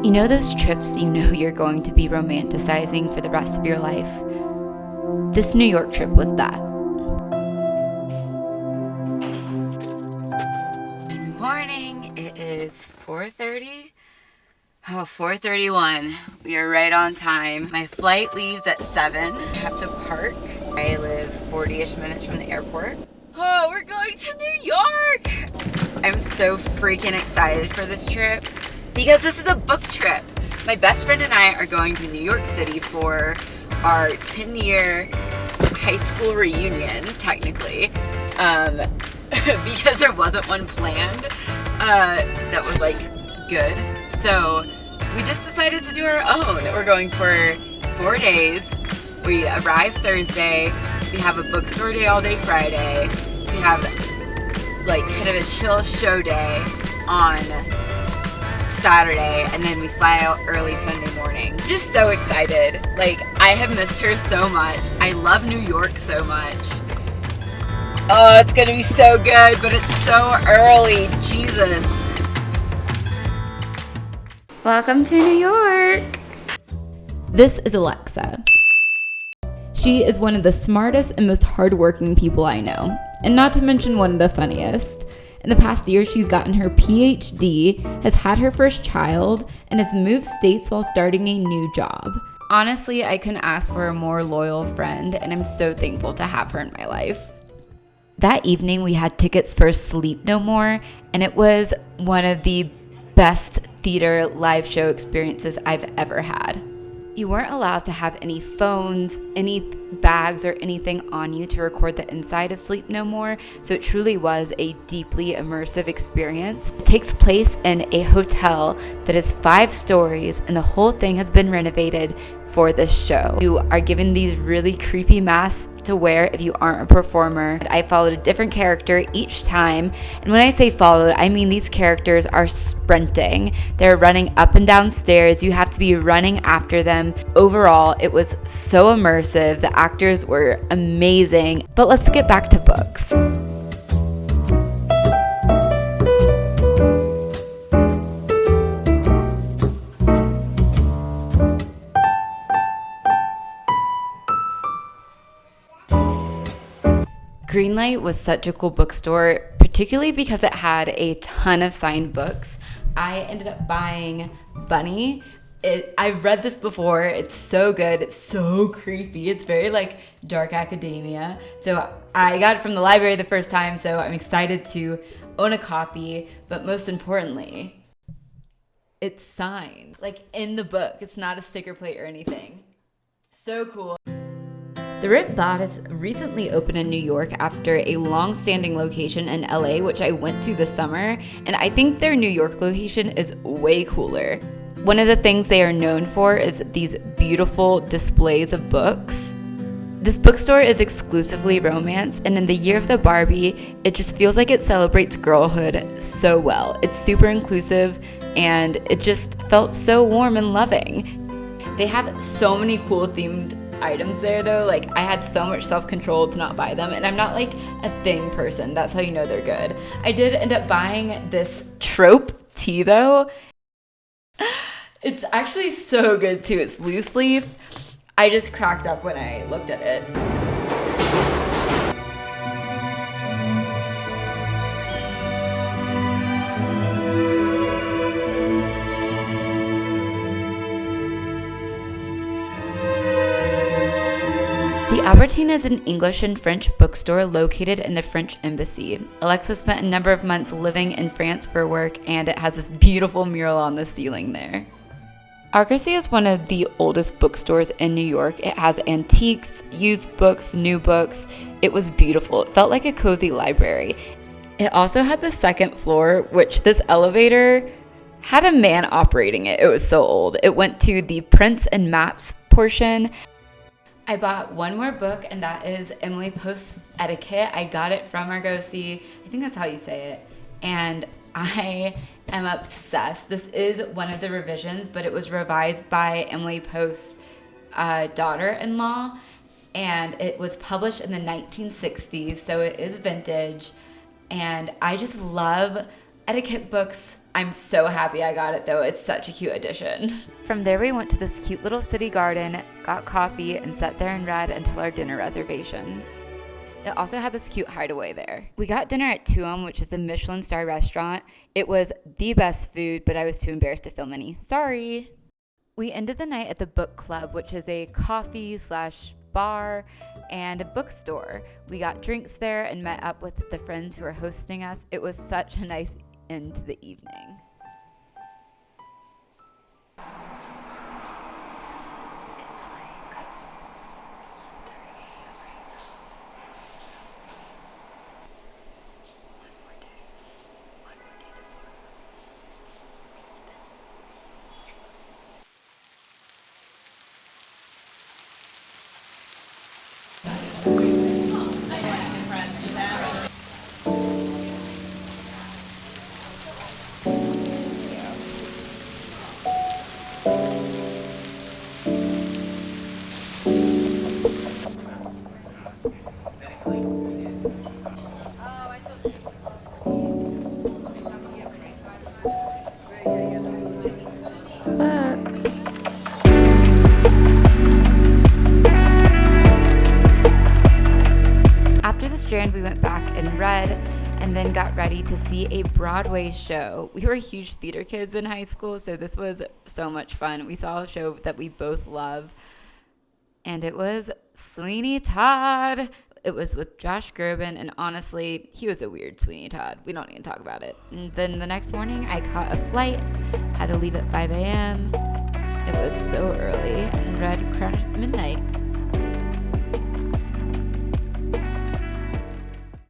You know those trips you know you're going to be romanticizing for the rest of your life? This New York trip was that. Good morning. It is 4:30. 4:31. We are right on time. My flight leaves at 7. I have to park. I live 40-ish minutes from the airport. Oh, we're going to New York! I'm so freaking excited for this trip because this is a book trip. My best friend and I are going to New York City for our 10-year high school reunion, technically, because there wasn't one planned that was like good. So we just decided to do our own. We're going for 4 days. We arrive Thursday. We have a bookstore day all day Friday. We have like kind of a chill show day on Saturday, and then we fly out early Sunday morning. Just so excited. Like, I have missed her so much. I love New York so much. Oh, it's gonna be so good, but it's so early. Jesus. Welcome to New York. This is Alexa. She is one of the smartest and most hardworking people I know, and not to mention one of the funniest. In the past year, she's gotten her PhD, has had her first child, and has moved states while starting a new job. Honestly, I couldn't ask for a more loyal friend, and I'm so thankful to have her in my life. That evening, we had tickets for Sleep No More, and it was one of the best theater live show experiences I've ever had. You weren't allowed to have any phones, any bags, or anything on you to record the inside of Sleep No More, so it truly was a deeply immersive experience. It takes place in a hotel that is 5 stories, and the whole thing has been renovated for this show. You are given these really creepy masks to wear if you aren't a performer. I followed a different character each time, and when I say followed, I mean these characters are sprinting. They're running up and down stairs. You have to be running after them. Overall, it was so immersive. The actors were amazing. But let's get back to books. Greenlight was such a cool bookstore, particularly because it had a ton of signed books. I ended up buying Bunny. I've read this before. It's so good. It's so creepy. It's very like dark academia. So I got it from the library the first time, so I'm excited to own a copy. But most importantly, it's signed, like in the book. It's not a sticker plate or anything. So cool. The Ripped Bodice recently opened in New York after a long-standing location in LA, which I went to this summer, and I think their New York location is way cooler. One of the things they are known for is these beautiful displays of books. This bookstore is exclusively romance, and in the year of the Barbie, it just feels like it celebrates girlhood so well. It's super inclusive, and it just felt so warm and loving. They have so many cool themed items there though. Like, I had so much self-control to not buy them, and I'm not like a thing person. That's how you know they're good. I did end up buying this trope tee though. It's actually so good too. It's loose leaf. I just cracked up when I looked at it. The Albertine is an English and French bookstore located in the French Embassy. Alexa spent a number of months living in France for work, and it has this beautiful mural on the ceiling there. Argosy is one of the oldest bookstores in New York. It has antiques, used books, new books. It was beautiful. It felt like a cozy library. It also had the second floor, which this elevator had a man operating it. It was so old. It went to the prints and maps portion. I bought one more book, and that is Emily Post's Etiquette. I got it from Argosy. I think that's how you say it. And I am obsessed. This is one of the revisions, but it was revised by Emily Post's daughter-in-law, and it was published in the 1960s, so it is vintage. And I just love etiquette books. I'm so happy I got it though. It's such a cute addition. From there we went to this cute little city garden, got coffee, and sat there and read until our dinner reservations. It also had this cute hideaway there. We got dinner at Tuum, which is a Michelin star restaurant. It was the best food, but I was too embarrassed to film any. Sorry. We ended the night at the book club, which is a coffee/bar and a bookstore. We got drinks there and met up with the friends who were hosting us. It was such a nice end to the evening. After the Strand, we went back and read and then got ready to see a Broadway show. We were huge theater kids in high school, so this was so much fun. We saw a show that we both love, and it was Sweeney Todd. It was with Josh Groban, and honestly, he was a weird Sweeney Todd. We don't need to talk about it. And then the next morning, I caught a flight, had to leave at 5 a.m. It was so early, and read crashed at midnight.